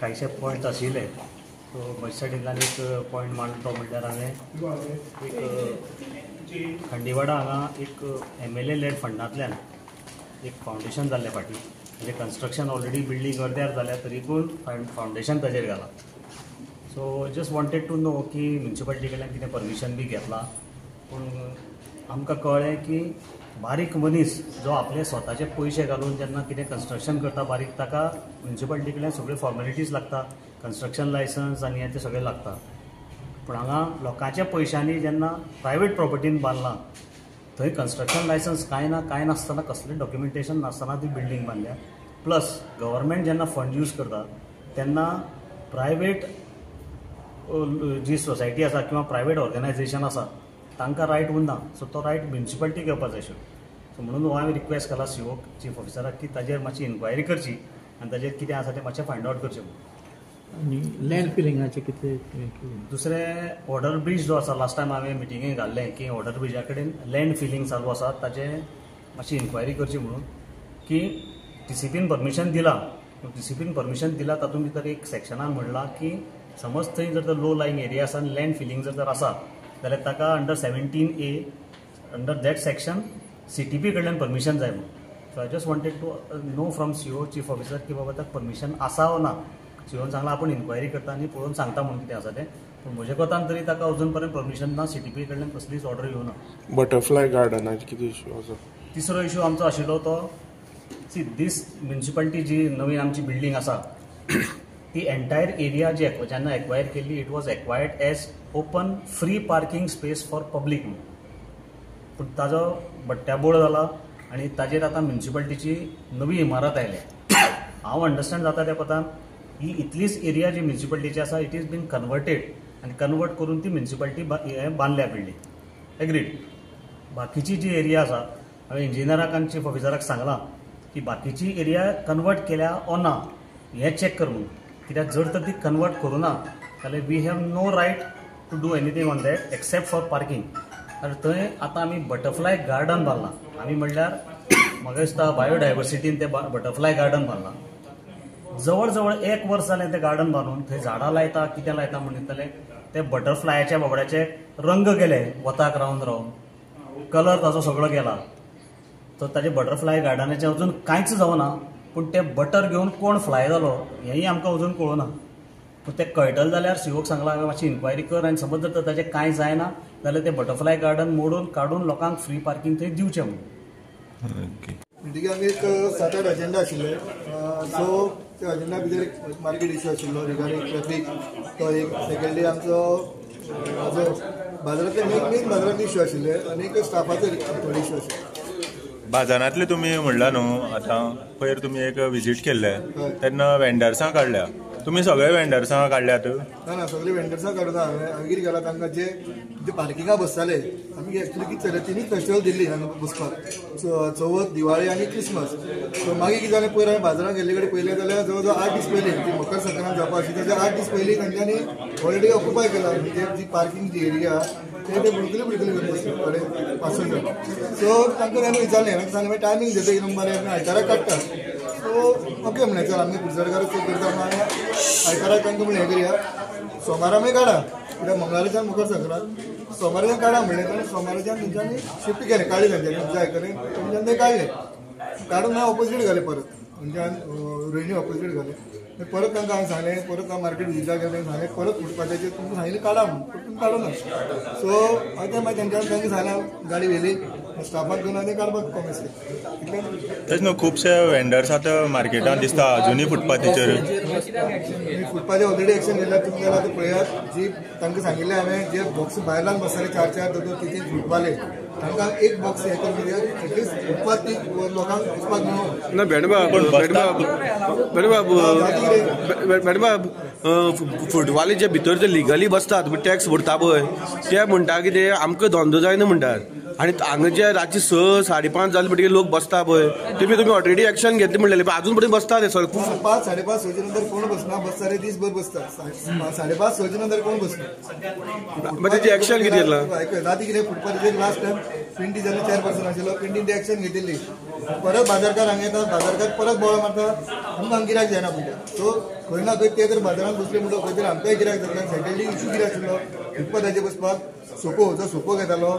कांयशे point आशिल्ले, so म्हजे सायडींतल्यान एक पॉयंट मांडलो म्हणल्यार हांवें एक खंडेवाडा हांगा एक MLA लेड फंडांतल्यान एक फावंडेशन जाल्ले फाटी, म्हणजे कन्स्ट्रक्शन ऑलरेडी बिल्डींग अर्द्यार जाल्या तरीपूण फावंडेशन ताजेर घाला. So just wanted to know की म्युन्सिपालिटी कडल्यान कितें परमिशन बी घेतला. पूण आमकां कळ्ळें की बारीक मनीस जो आपले स्वताचे पयशे घालून जेन्ना कितें कन्स्ट्रक्शन करता बारीक, ताका म्युन्सिपालिटी कडल्यान सगळ्यो फॉर्मेलिटीज लागता, कन्स्ट्रक्शन लायसन्स आनी हें तें सगळें लागता. पूण हांगा लोकांच्या पयशांनी जेन्ना प्रायवेट प्रॉपर्टीन बांदलां थंय कन्स्ट्रक्शन लायसन्स कांय नासतना, कसलें डॉक्युमेंटेशन नासतना ती बिल्डींग बांदल्या. प्लस गव्हर्मेंट जेन्ना फंड यूज करता तेन्ना प्रायवेट जी सोसायटी आसा किंवा प्रायवेट ऑर्गनायझेशन आसा तांकां रायट उरना. सो तो रायट म्युन्सिपालिटी घेवपाक जाय आशिल्लो. सो म्हणून हांवें रिक्वेस्ट केला CO चीफ ऑफिसराक की ताजेर मातशी इन्क्वायरी करची आनी ताजेर कितें आसा तें मातशें फायंड आउट करचें. आनी लँड फिलिंगाचें कितें दुसरें ऑर्डर ब्रीज जो आसा, लास्ट टायम हांवें मिटिंगेक घाल्लें की ऑर्डर ब्रिजा कडेन लँड फिलिंग चालू आसा, ताजें मातशी इन्क्वायरी करची म्हणून. की TCPन परमिशन दिला, TCPन परमिशन दिला तातूंत भितर एक सेक्शनान म्हणलां की समज थंय जर लो लायंग एरिया आसा आनी लँड फिलिंग जर आसा जाल्यार ताका under 17A under that section CTP कडल्यान परमिशन जाय म्हणून. So I just wanted to know from CO chief officer की बाबा ताका परमिशन आसा वो ना. COन सांगलां आपूण इन्क्वायरी करता आनी पळोवन सांगता म्हणून कितें आसा तें. पूण म्हजे कोतान तरी ताका अजून पर्यंत परमिशन ना, CTP कडल्यान कसलीच ऑर्डर येवना. बटरफ्लाय गार्डनाचे कितें इश्यू आसा? तिसरो इश्यू आमचो आशिल्लो तो दीस म्युन्सिपालिटी जी नवीन आमची बिल्डींग आसा ती एंटायर एरिया जी जेन्ना एक्वायर केल्ली it was acquired as open free parking space for public म्हणून. पूण ताजो बट्ट्याबोळ जाला आनी ताजेर आतां म्युन्सिपालिटीची नवी इमारत आयल्या. हांव अंडरस्टँड जाता त्या कोतान ही इतलीच एरिया जी म्युन्सिपालिटीची आसा इट इज बीन कन्वर्टेड आनी कन्वर्ट करून ती म्युन्सिपालिटी बांदल्या बिल्डींग. एग्रीड. बाकीची जी एरिया आसा हांवें इंजिनियराक आनी चीफ ऑफिसराक सांगलां की बाकीची एरिया कन्वर्ट केल्या ओ ना हें चॅक कर म्हणून. कित्याक जर तर ती कन्वर्ट करूना जाल्यार we have no right to do anything on that except for parking. आनी थंय आतां आमी बटरफ्लाय गार्डन बांदलां. आमी म्हणल्यार म्हाका दिसता बायोडायवर्सिटीन तें बटरफ्लाय गार्डन बांदलां. जवळ जवळ 1 वर्स जालें तें गार्डन बांदून. थंय झाडां लायता कितें लायता म्हणटाले ते बटरफ्लायाच्या बाबड्याचे रंग गेले वताक रावन कलर ताजो सगळो गेला. तर ताजे बटरफ्लाय गार्डनाचें अजून कांयच जावना. पूण ते बटर घेवन कोण फ्लाय जालो हेंय आमकां अजून कळुना. पूण तें कळटलें जाल्यार COक सांगलां हांवें मातशी इन्क्वायरी कर आनी समज जर ताजें कांय जायना जाल्यार तें बटरफ्लाय गार्डन मोडून काडून लोकांक फ्री पार्किंग थंय दिवचें म्हणून. म्हणटकीर आमी एक 7-8 अजेंडा आशिल्ले. सो त्या अजेंडा भितर एक मार्केट इश्यू आशिल्लो रिगार्डींग ट्रॅफीक. तो एक सेकंडली आमचो बाजारांतले मेन बाजारांतले इश्यू आशिल्ले आनी एक स्टाफाचो थोडे इश्यू आशिल्ले. बाजारांतले तुमी म्हणला न्हू, आतां पयर तुमी एक विजीट केल्ले तेन्ना वेंडर्सां काडल्या. तुमी सगळे वेंडर्सां काडल्यात? ना सगळे वेंडर्सां काडूना. हांवें कितें केलां तांकां जे पार्किंगां बसताले आमी एक्चुली कितें चल्लें तिनूय फेस्टिवल दिल्ली हांगा बसपाक. चवथ, दिवाळी आनी क्रिसमस. सो मागीर कितें जालें पयर हांवें बाजारांत गेल्ले कडेन पयलें जाल्यार जवळ जवळ 8 दीस पयलीं जी मकर संक्रांत जावपा आशिल्ली ताच्या 8 दीस पयलीं तांच्यांनी ऑलरेडी ऑक्युपाय केला. म्हणजे जी पार्किंग जी एरिया ते बुडकली करून बसले थोडे 500 जण. सो तांकां हांवें विचारलें, हांवें सांगलें टायमींग देता एक नंबर आयताराक काडटा. सो ओके म्हणलें चल आमी कुडचडकारूच करता म्हणून आयताराक तांकां म्हणलें हें करया सोमारा आमी काडा. कित्याक मंगळाराच्यान मकर संक्रांत सोमाराच्यान काडा म्हणलें ताणें सोमाराच्यान तेंच्यांनी शिफ्ट केलें, काडलें तांच्यांनी जाय कडेन तेंच्यांनी तें काडलें. काडून हांवें ऑपोजीट घालें परत तेंच्यान रोहिणी ऑपोजीट घालें. परत तांकां हांवें सांगलें, परत हांव मार्केट विजीटा गेलें सांगलें परत फुटपाथाचेर तुमकां सांगिल्लें काडा म्हणून पूण काडूना. सो हांवें मागीर तेंच्यान तांकां सांगलें गाडी व्हेली स्टाफाक घेवन आनी काडपाक प्रॉमीस केलें. तेच न्हू खुबशे वेंडर्स आतां मार्केटांत दिसता अजुनूय फुटपाथीचेर. फुटपाथेर ऑलरेडी एक्शन घेतल्या. तुमी जाल्यार आतां पळयात जी तांकां सांगिल्लें हांवें जे बॉक्स भायल्यान बसताले 4-4 3-3 फुटपाले तांकां एक बॉक्स हें करून कित्याक एटलिस्ट फुटपाथ ती लोकांक वचपाक न्हू. ना मॅडम फुटवाले जे भितर जे लिगली बसतात टॅक्स भरता पळय ते म्हणटा कितें आमकां धंदो जायना म्हणटात. आनी हांगा जे रातची 6-5:30 जाले म्हणटकीर लोक बसता पळय तुमी ऑलरेडी एक्शन घेतली म्हणलें पण अजून पर्यंत बसता ते सर. 5-5:30 नंतर कोण बसना. बसताले दिसभर बसतात. 5:30 नंतर कोण बसना. मग त्याची एक्शन कितें घेतला? राती कितें फुटपाथाचेर लास्ट टायम 20 जाल्यार 4 पर्सन आशिल्लो 20 ती एक्शन घेतिल्ली. परत बाजारकार हांगा येतात, बाजारकार परत बोवाळ मारतात, आमकां हांगा गिरायक जायना पडटा. सो खंय ना खंय ते जर बाजारांत बसले म्हणटो खंय तरी आमकांय गिरायक जातलें. सेटरडे इशू कितें आशिल्लो, फुटपाथाचेर बसपाक जो सोपो घेतालो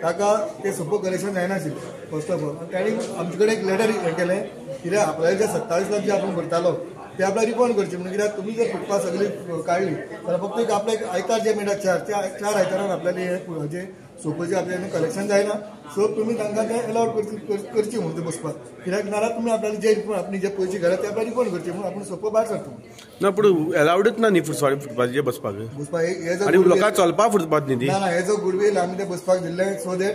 ताका ते सोपो कलेक्शन जायनाशिल्लें फर्स्ट ऑफ ऑल. ताणी आमचे कडेन एक लेटर हें केलें, कित्याक आपल्याला जे 27 लाख जे आपण भरतालो ते आपल्याला रिफंड करचे म्हणून. कित्याक तुमी जर फुटपाथ सगळी काडली जाल्यार फक्त एक आपल्या आयतार जे मेळटा चार आयतारान आपल्याला हे सोपोचे आपल्याला कलेक्शन जायना. सो तुमी तांकां ते अलाउड करची म्हणून ते बसपाक. कित्याक नाल्यार तुमी आपल्याला जे आपली जे पयशे घाला ते आपल्याला रिफंड करचे म्हणून आपण सोपो भायर सरता. ना पूण अलाउडच ना न्ही फुटपाथाचेर बसपाक आनी लोकांक चलपाक फुटपाथ न्ही ती. ना हे जो गुडविल आमी ते बसपाक दिल्ले सो दॅट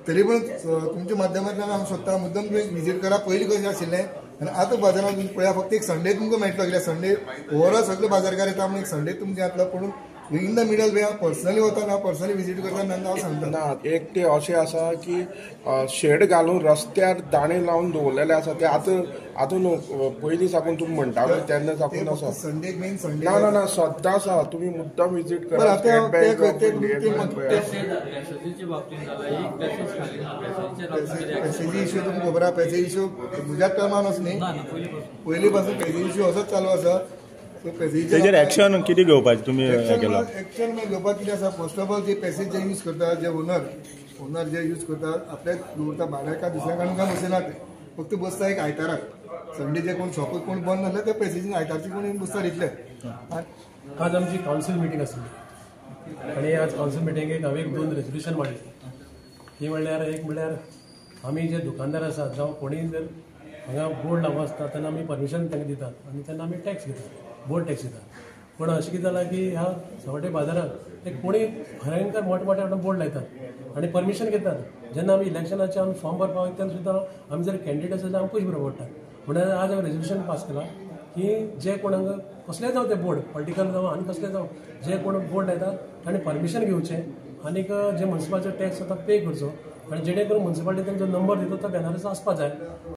तरी पूण तुमच्या माध्यमांतल्यान हांव सोदता मुद्दम तुमी विजीट करा. पयलीं कशें आशिल्लें आनी आतां बाजारांत तुमी पळया फक्त एक संडे तुमकां मेळटलो. कित्याक संडे ओवरऑल सगळे बाजारकार येता म्हणून एक संडे तुमकां येतलो. पूण इन द मिडल वे हांव पर्सनली वता, हांव पर्सनली विजीट करता तांकां हांव सांगता. ना एक ते अशें आसा की शेड घालून रस्त्यार दाणे लावन दवरलेले आसा ते आतां न्हू पयलीं साकून तुमी म्हणटा तेन्ना साकून आसा. संडे मेन संडे ना सद्दां आसा. तुमी मुद्दाम विजीट करा. पॅसेजी इश्यू तुमकां खबर आहा. पॅसेज इश्यू म्हज्याच टर्मानच न्ही, पयलीं पासून पॅसेज इश्यू असोच चालू आसा. तेजेर एक्शन कितें घेवपाचें तुमी केलां? एक्शन घेवपाक कितें आसा, फर्स्ट ऑफ ऑल जे पॅसेज जे यूज करता, जे ओनर जे यूज करता आपल्याक दवरता भाड्याक काय दुसऱ्या कडून काय बसयना ते. फक्त बसता एक आयताराक. संडे जे कोण शॉप कोण बंद जाल्यार ते पॅसेजीन आयतारची कोण येवन बसता इतले. आज आमची कावन्सील मिटींग आसली आनी आज कावन्सील मिटींगेक हांवें 2 रेजोल्युशन मांडली. ती म्हणल्यार एक म्हणल्यार आमी जे दुकानदार आसात जावं कोणीय जर हांगा बोर्ड लावूं आसता तेन्ना आमी परमिशन तांकां दितात आनी तेन्ना आमी टॅक्स घेतात, बोर्ड टॅक्स दितात. पूण अशें कितें जालां की ह्या सवटे बाजारांत एक कोणी भयंकर मोठे बोर्ड लायतात आनी परमिशन घेतात. जेन्ना आमी इलेक्शनाचे आमी फॉर्म भरपाक वयता तेन्ना सुद्दां आमी जर कॅन्डिडेट आसा जाल्यार आमकां पयशे भरपा पडटा. म्हणल्यार आज हांवें रेजोल्युशन पास केलां की जे कोण हांगा कसलेय जावं ते बोर्ड पॉलिटिकल जावं आनी कसले जावं जे कोण बोर्ड लायतात ताणें परमिशन घेवचें आनीक जे म्युनिसिपालिटी टॅक्स आसा तो पे करचो. आनी जेणे करून म्युनिसिपालिटी तांचो नंबर दिता तो बॅनराचो आसपा जाय.